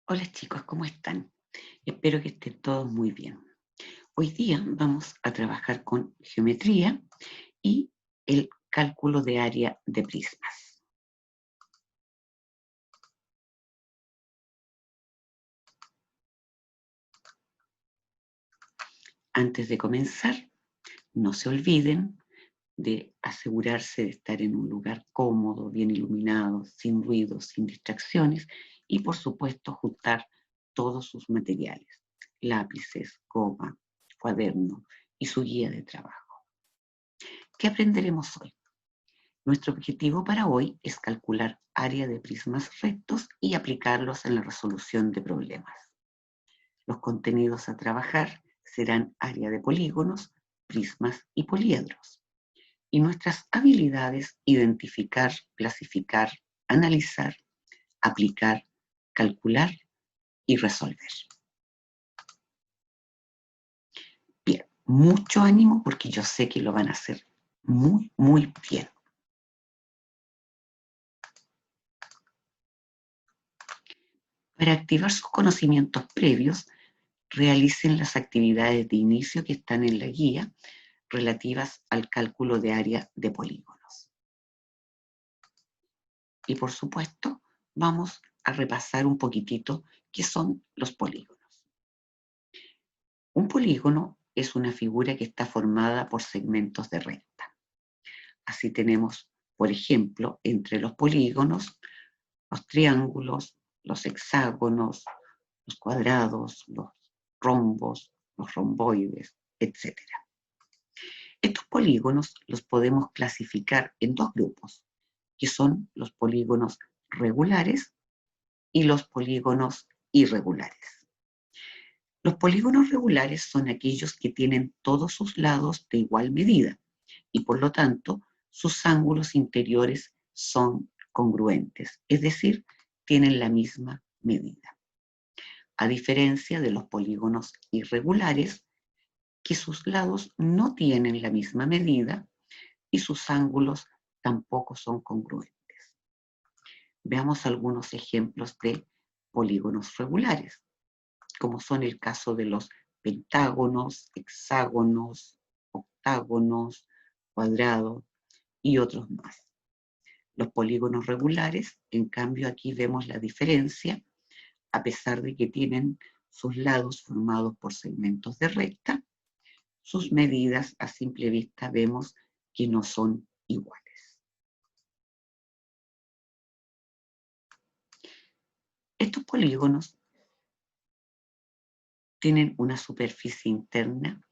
Hola chicos, ¿cómo están? Espero que estén todos muy bien. Hoy día vamos a trabajar con geometría y el cálculo de área de prismas. Antes de comenzar, no se olviden de asegurarse de estar en un lugar cómodo, bien iluminado, sin ruido, sin distracciones y por supuesto juntar todos sus materiales, lápices, goma, cuaderno y su guía de trabajo. ¿Qué aprenderemos hoy? Nuestro objetivo para hoy es calcular área de prismas rectos y aplicarlos en la resolución de problemas. Los contenidos a trabajar serán área de polígonos, prismas y poliedros. Y nuestras habilidades identificar, clasificar, analizar, aplicar, calcular y resolver. Bien, mucho ánimo porque yo sé que lo van a hacer muy bien. Para activar sus conocimientos previos, realicen las actividades de inicio que están en la guía relativas al cálculo de área de polígonos. Y por supuesto, vamos a repasar un poquitito qué son los polígonos. Un polígono es una figura que está formada por segmentos de recta. Así tenemos, por ejemplo, entre los polígonos, los triángulos, los hexágonos, los cuadrados, los rombos, los romboides, etc. Estos polígonos los podemos clasificar en dos grupos, que son los polígonos regulares y los polígonos irregulares. Los polígonos regulares son aquellos que tienen todos sus lados de igual medida y por lo tanto sus ángulos interiores son congruentes, es decir, tienen la misma medida. A diferencia de los polígonos irregulares, que sus lados no tienen la misma medida y sus ángulos tampoco son congruentes. Veamos algunos ejemplos de polígonos regulares, como son el caso de los pentágonos, hexágonos, octágonos, cuadrados y otros más. Los polígonos regulares, en cambio, aquí vemos la diferencia, a pesar de que tienen sus lados formados por segmentos de recta, sus medidas a simple vista vemos que no son iguales. Estos polígonos tienen una superficie interna,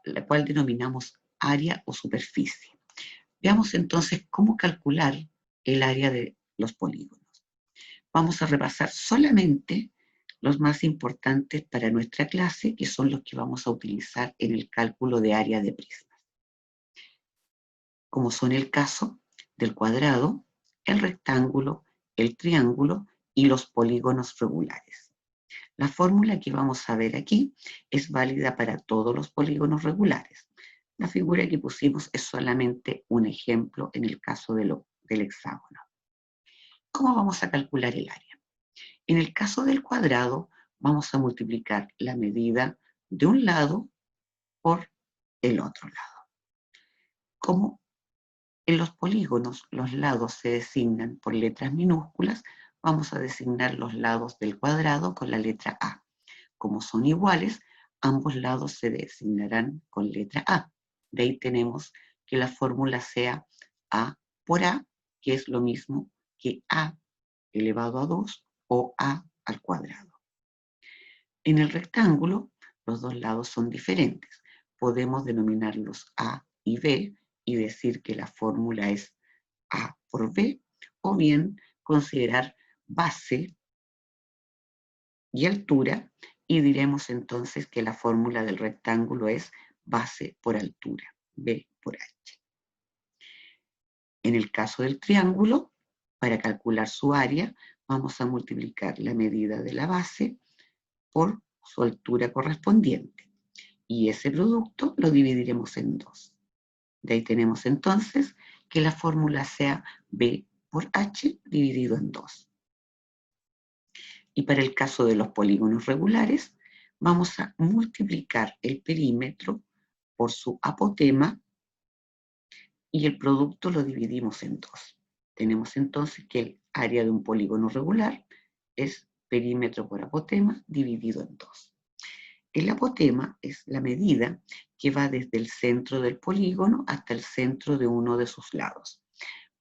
la cual denominamos área o superficie. Veamos entonces cómo calcular el área de los polígonos. Vamos a repasar solamente los más importantes para nuestra clase, que son los que vamos a utilizar en el cálculo de área de prismas, como son el caso del cuadrado, el rectángulo, el triángulo y los polígonos regulares. La fórmula que vamos a ver aquí es válida para todos los polígonos regulares. La figura que pusimos es solamente un ejemplo en el caso del hexágono. ¿Cómo vamos a calcular el área? En el caso del cuadrado, vamos a multiplicar la medida de un lado por el otro lado. Como en los polígonos los lados se designan por letras minúsculas, vamos a designar los lados del cuadrado con la letra A. Como son iguales, ambos lados se designarán con letra A. De ahí tenemos que la fórmula sea A por A, que es lo mismo que A elevado a 2 o A al cuadrado. En el rectángulo, los dos lados son diferentes. Podemos denominarlos A y B y decir que la fórmula es A por B, o bien considerar base y altura, y diremos entonces que la fórmula del rectángulo es base por altura, B por H. En el caso del triángulo, para calcular su área, vamos a multiplicar la medida de la base por su altura correspondiente. Y ese producto lo dividiremos en 2. De ahí tenemos entonces que la fórmula sea B por H dividido en 2. Y para el caso de los polígonos regulares, vamos a multiplicar el perímetro por su apotema y el producto lo dividimos en 2. Tenemos entonces que el área de un polígono regular es perímetro por apotema dividido en 2. El apotema es la medida que va desde el centro del polígono hasta el centro de uno de sus lados.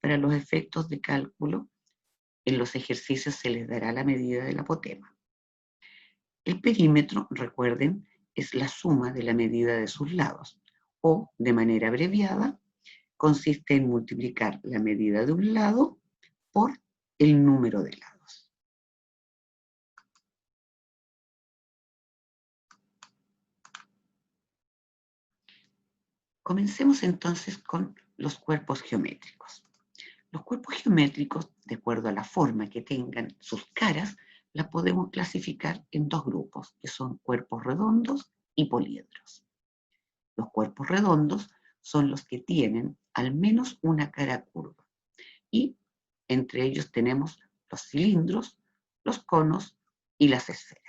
Para los efectos de cálculo, en los ejercicios se les dará la medida del apotema. El perímetro, recuerden, es la suma de la medida de sus lados, o, de manera abreviada, consiste en multiplicar la medida de un lado por el número de lados. Comencemos entonces con los cuerpos geométricos. Los cuerpos geométricos, de acuerdo a la forma que tengan sus caras, las podemos clasificar en 2 grupos, que son cuerpos redondos y poliedros. Los cuerpos redondos son los que tienen al menos una cara curva, y entre ellos tenemos los cilindros, los conos y las esferas.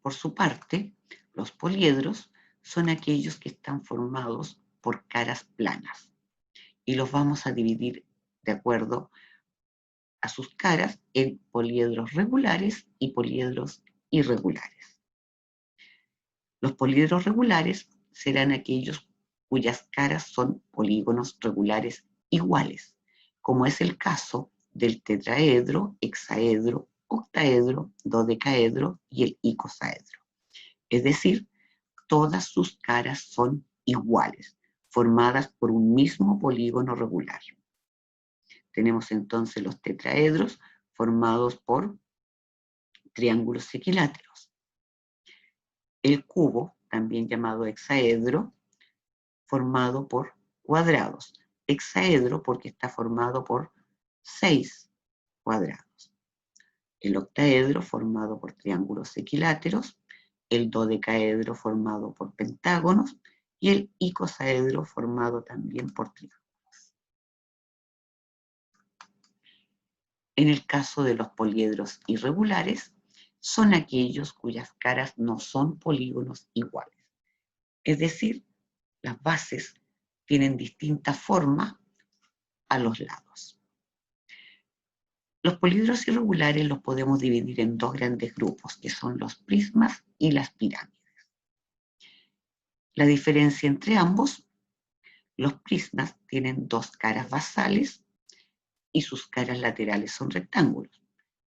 Por su parte, los poliedros son aquellos que están formados por caras planas, y los vamos a dividir de acuerdo a sus caras en poliedros regulares y poliedros irregulares. Los poliedros regulares serán aquellos cuyas caras son polígonos regulares iguales, como es el caso del tetraedro, hexaedro, octaedro, dodecaedro y el icosaedro. Es decir, todas sus caras son iguales, formadas por un mismo polígono regular. Tenemos entonces los tetraedros formados por triángulos equiláteros. El cubo, también llamado hexaedro, formado por cuadrados. Hexaedro porque está formado por 6 cuadrados. El octaedro formado por triángulos equiláteros, el dodecaedro formado por pentágonos y el icosaedro formado también por triángulos. En el caso de los poliedros irregulares, son aquellos cuyas caras no son polígonos iguales. Es decir, las bases tienen distinta forma a los lados. Los poliedros irregulares los podemos dividir en 2 grandes grupos, que son los prismas y las pirámides. La diferencia entre ambos: los prismas tienen 2 caras basales y sus caras laterales son rectángulos.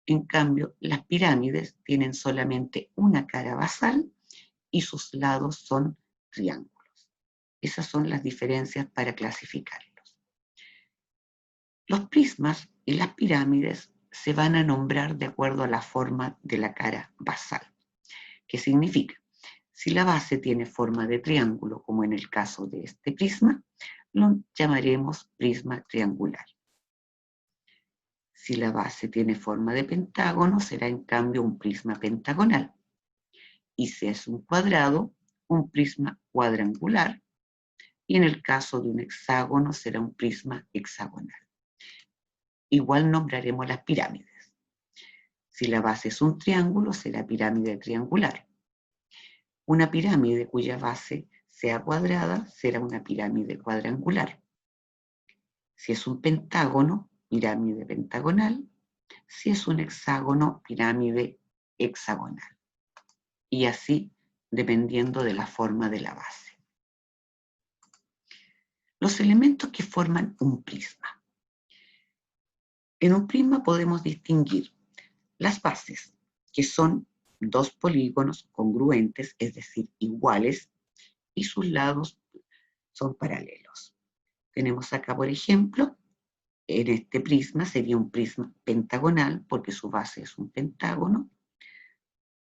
En cambio, las pirámides tienen solamente una cara basal y sus lados son triángulos. Esas son las diferencias para clasificarlos. Los prismas y las pirámides se van a nombrar de acuerdo a la forma de la cara basal. ¿Qué significa? Si la base tiene forma de triángulo, como en el caso de este prisma, lo llamaremos prisma triangular. Si la base tiene forma de pentágono, será en cambio un prisma pentagonal. Y si es un cuadrado, un prisma cuadrangular. Y en el caso de un hexágono, será un prisma hexagonal. Igual nombraremos las pirámides. Si la base es un triángulo, será pirámide triangular. Una pirámide cuya base sea cuadrada será una pirámide cuadrangular. Si es un pentágono, pirámide pentagonal. Si es un hexágono, pirámide hexagonal. Y así, dependiendo de la forma de la base. Los elementos que forman un prisma. En un prisma podemos distinguir las bases, que son 2 polígonos congruentes, es decir, iguales, y sus lados son paralelos. Tenemos acá, por ejemplo, en este prisma sería un prisma pentagonal porque su base es un pentágono.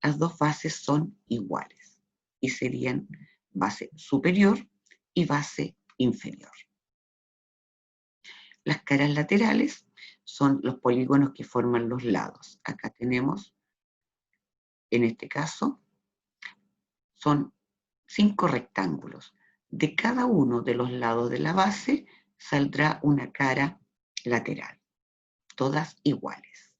Las 2 bases son iguales y serían base superior y base inferior. Las caras laterales son los polígonos que forman los lados. Acá tenemos, en este caso, son 5 rectángulos. De cada uno de los lados de la base saldrá una cara lateral, todas iguales.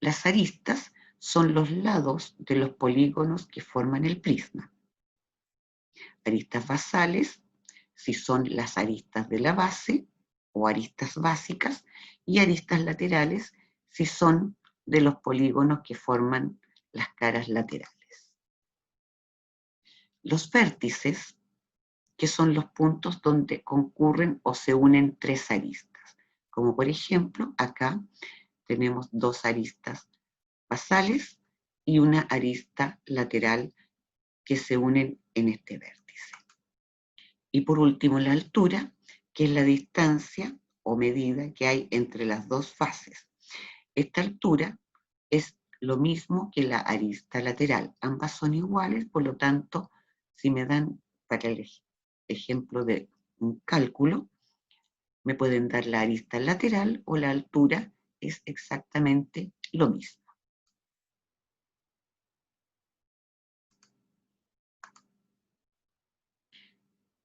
Las aristas son los lados de los polígonos que forman el prisma. Aristas basales, si son las aristas de la base o aristas básicas, y aristas laterales, si son de los polígonos que forman las caras laterales. Los vértices, que son los puntos donde concurren o se unen tres aristas, como por ejemplo acá tenemos dos aristas basales y una arista lateral que se unen en este vértice. Y por último la altura, que es la distancia o medida que hay entre las dos fases. Esta altura es lo mismo que la arista lateral. Ambas son iguales, por lo tanto, si me dan para el ejemplo de un cálculo, me pueden dar la arista lateral o la altura, es exactamente lo mismo.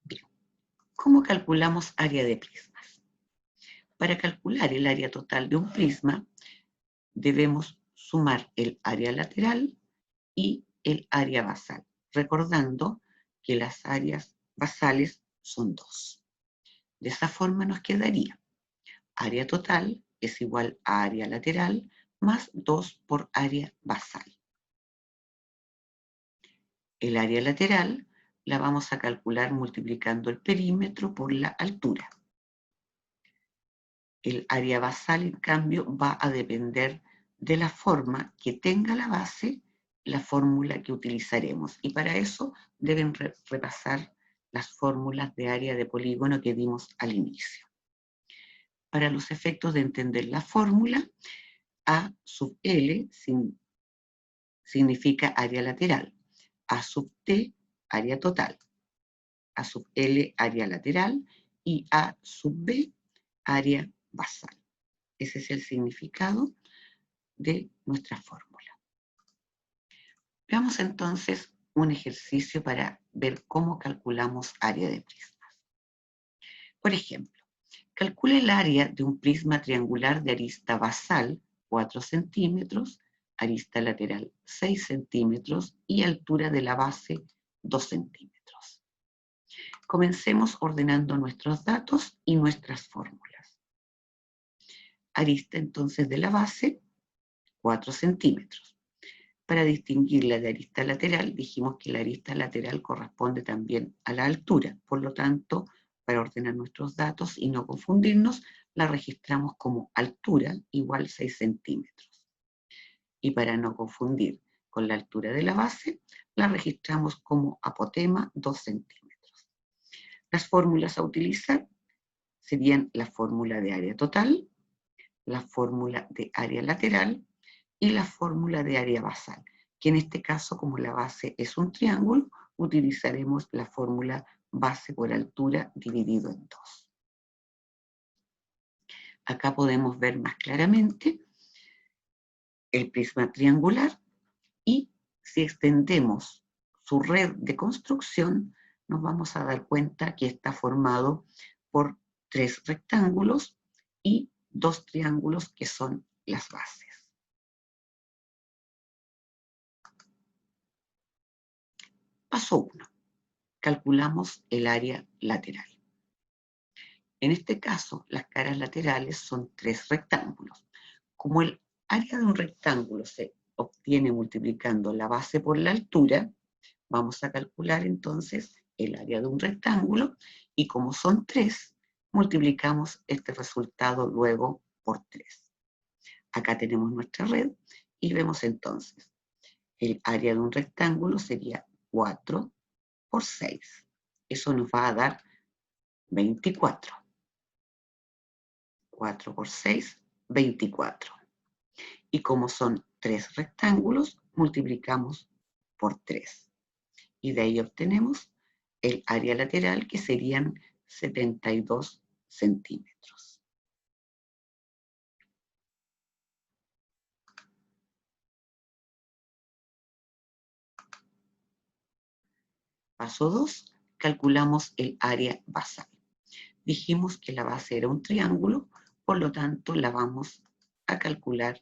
Bien, ¿cómo calculamos área de prismas? Para calcular el área total de un prisma, debemos sumar el área lateral y el área basal, recordando que las áreas basales son 2. De esa forma nos quedaría área total es igual a área lateral más 2 por área basal. El área lateral la vamos a calcular multiplicando el perímetro por la altura. El área basal, en cambio, va a depender de la forma que tenga la base, la fórmula que utilizaremos. Y para eso deben repasar las fórmulas de área de polígono que dimos al inicio. Para los efectos de entender la fórmula, A sub L significa área lateral, A sub T, área total, A sub L, área lateral, y A sub B, área basal. Ese es el significado de nuestra fórmula. Veamos entonces un ejercicio para ver cómo calculamos área de prismas. Por ejemplo, calcula el área de un prisma triangular de arista basal 4 centímetros, arista lateral 6 centímetros y altura de la base 2 centímetros. Comencemos ordenando nuestros datos y nuestras fórmulas. Arista entonces de la base 4 centímetros. Para distinguirla de arista lateral, dijimos que la arista lateral corresponde también a la altura. Por lo tanto, para ordenar nuestros datos y no confundirnos, la registramos como altura igual 6 centímetros. Y para no confundir con la altura de la base, la registramos como apotema 2 centímetros. Las fórmulas a utilizar serían la fórmula de área total, la fórmula de área lateral y la fórmula de área basal, que en este caso, como la base es un triángulo, utilizaremos la fórmula base por altura dividido en 2. Acá podemos ver más claramente el prisma triangular y si extendemos su red de construcción, nos vamos a dar cuenta que está formado por 3 rectángulos y 2 triángulos que son las bases. Paso 1. Calculamos el área lateral. En este caso, las caras laterales son 3 rectángulos. Como el área de un rectángulo se obtiene multiplicando la base por la altura, vamos a calcular entonces el área de un rectángulo y como son 3, multiplicamos este resultado luego por 3. Acá tenemos nuestra red y vemos entonces el área de un rectángulo sería 4 por 6. Eso nos va a dar 24. 4 por 6, 24. Y como son 3 rectángulos, multiplicamos por 3. Y de ahí obtenemos el área lateral, que serían 72 centímetros. Paso 2, calculamos el área basal. dijimos que la base era un triángulo, por lo tanto la vamos a calcular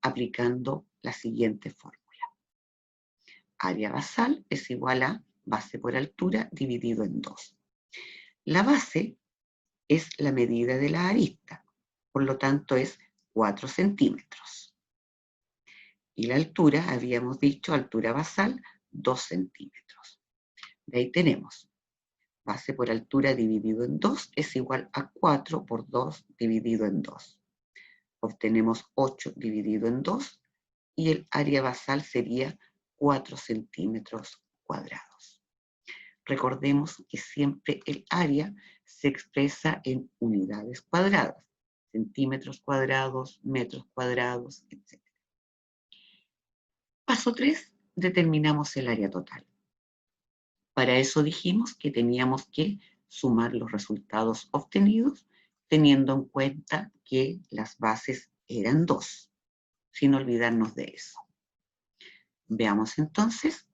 aplicando la siguiente fórmula. Área basal es igual a base por altura dividido en 2. La base es la medida de la arista, por lo tanto es 4 centímetros. Y la altura, habíamos dicho, altura basal, 2 centímetros. De ahí tenemos base por altura dividido en 2 es igual a 4 por 2 dividido en 2. Obtenemos 8 dividido en 2 y el área basal sería 4 centímetros cuadrados. Recordemos que siempre el área se expresa en unidades cuadradas, centímetros cuadrados, metros cuadrados, etc. Paso 3, determinamos el área total. Para eso dijimos que teníamos que sumar los resultados obtenidos teniendo en cuenta que las bases eran 2, sin olvidarnos de eso. Veamos entonces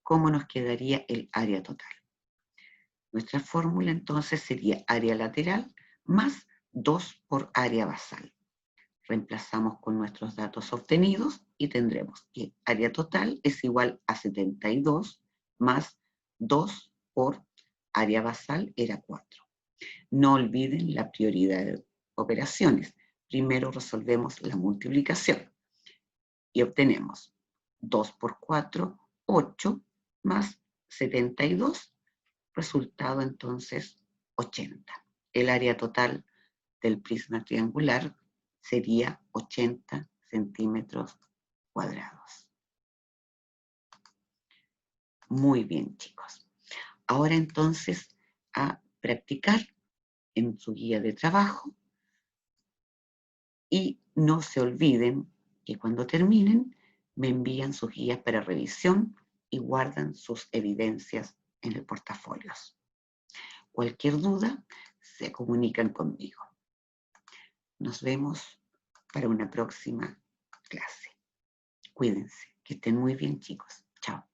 cómo nos quedaría el área total. Nuestra fórmula entonces sería área lateral más 2 por área basal. Reemplazamos con nuestros datos obtenidos y tendremos que área total es igual a 72 más 2 por área basal era 4. No olviden la prioridad de operaciones. Primero resolvemos la multiplicación y obtenemos 2 por 4, 8, más 72, resultado entonces 80. El área total del prisma triangular sería 80 centímetros cuadrados. Muy bien, chicos. Ahora entonces a practicar en su guía de trabajo y no se olviden que cuando terminen me envían sus guías para revisión y guardan sus evidencias en el portafolio. Cualquier duda, se comunican conmigo. Nos vemos para una próxima clase. Cuídense, que estén muy bien, chicos. Chao.